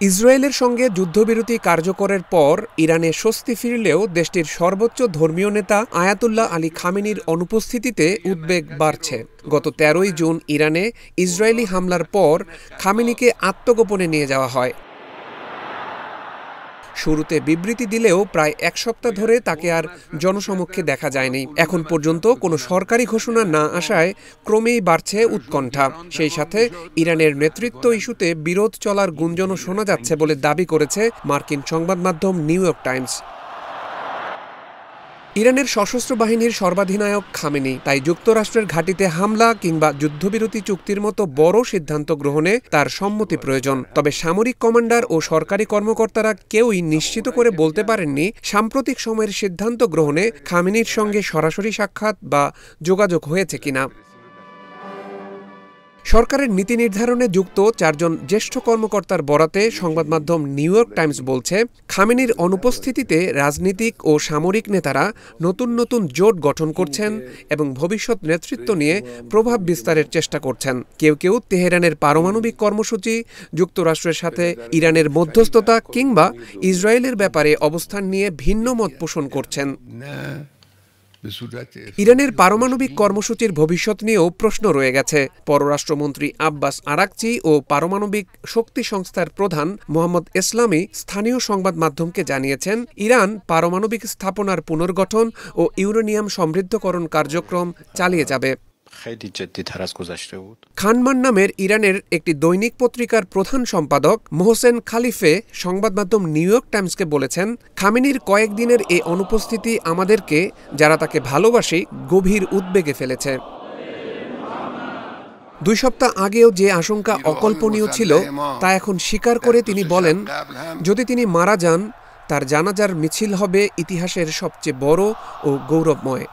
ইসরায়েলের সঙ্গে যুদ্ধবিরতি কার্যকরের পর ইরানে স্বস্তি ফিরলেও দেশটির সর্বোচ্চ ধর্মীয় নেতা আয়াতুল্লাহ আলী খামেনির অনুপস্থিতিতে উদ্বেগ বাড়ছে। গত ১৩ই জুন ইরানে ইসরায়েলি হামলার পর খামেনিকে আত্মগোপনে নিয়ে যাওয়া হয়। শুরুতে বিবৃতি দিলেও প্রায় এক সপ্তাহ ধরে তাকে আর জনসমক্ষে দেখা যায়নি। এখন পর্যন্ত কোনো সরকারি ঘোষণা না আসায় ক্রমেই বাড়ছে উৎকণ্ঠা। সেই সাথে ইরানের নেতৃত্ব ইস্যুতে বিরোধ চলার গুঞ্জনও শোনা যাচ্ছে বলে দাবি করেছে মার্কিন সংবাদ মাধ্যম নিউ ইয়র্ক টাইমস। ইরানের সশস্ত্র বাহিনীর সর্বাধিনায়ক খামেনি তাই যুক্তরাষ্ট্রের ঘাঁটিতে হামলা কিংবা যুদ্ধবিরতি চুক্তির মতো বড় সিদ্ধান্ত গ্রহণে তার সম্মতি প্রয়োজন। তবে সামরিক কমান্ডার ও সরকারি কর্মকর্তারা কেউই নিশ্চিত করে বলতে পারেননি সাম্প্রতিক সময়ের সিদ্ধান্ত গ্রহণে খামেনির সঙ্গে সরাসরি সাক্ষাৎ বা যোগাযোগ হয়েছে কিনা। সরকারের নীতি নির্ধারণে যুক্ত ৪ জন জ্যেষ্ঠ কর্মকর্তার বরাতে সংবাদ মাধ্যম নিউ ইয়র্ক টাইমস বলছে, খামেনির অনুপস্থিতিতে রাজনীতিক ও সামরিক নেতারা নতুন নতুন জোট গঠন করছেন এবং ভবিষ্যৎ নেতৃত্ব নিয়ে প্রভাব বিস্তারের চেষ্টা করছেন। কেউ কেউ তেহরানের পারমাণবিক কর্মসূচি, যুক্তরাষ্ট্রের সাথে ইরানের মধ্যস্থতা কিংবা ইসরায়েলের ব্যাপারে অবস্থান নিয়ে ভিন্ন মত পোষণ করছেন। ইরানের পারমাণবিক কর্মসূচির ভবিষ্যৎ নিয়েও প্রশ্ন রয়ে গেছে। পররাষ্ট্রমন্ত্রী আব্বাস আরাকচি ও পারমাণবিক শক্তি সংস্থার প্রধান মোহাম্মদ ইসলামি স্থানীয় সংবাদ মাধ্যমকে জানিয়েছেন, ইরান পারমাণবিক স্থাপনার পুনর্গঠন ও ইউরেনিয়াম সমৃদ্ধকরণ কার্যক্রম চালিয়ে যাবে। খানমান নামের ইরানের একটি দৈনিক পত্রিকার প্রধান সম্পাদক মোহসেন খালিফে সংবাদ মাধ্যম নিউ ইয়র্ক টাইমসকে বলেছেন, খামেনির কয়েকদিনের এই অনুপস্থিতি আমাদেরকে, যারা তাকে ভালোবাসি, গভীর উদ্বেগে ফেলেছে। ২ সপ্তাহ আগেও যে আশঙ্কা অকল্পনীয় ছিল তা এখন স্বীকার করে তিনি বলেন, যদি তিনি মারা যান, তার জানাজার মিছিল হবে ইতিহাসের সবচেয়ে বড় ও গৌরবময়।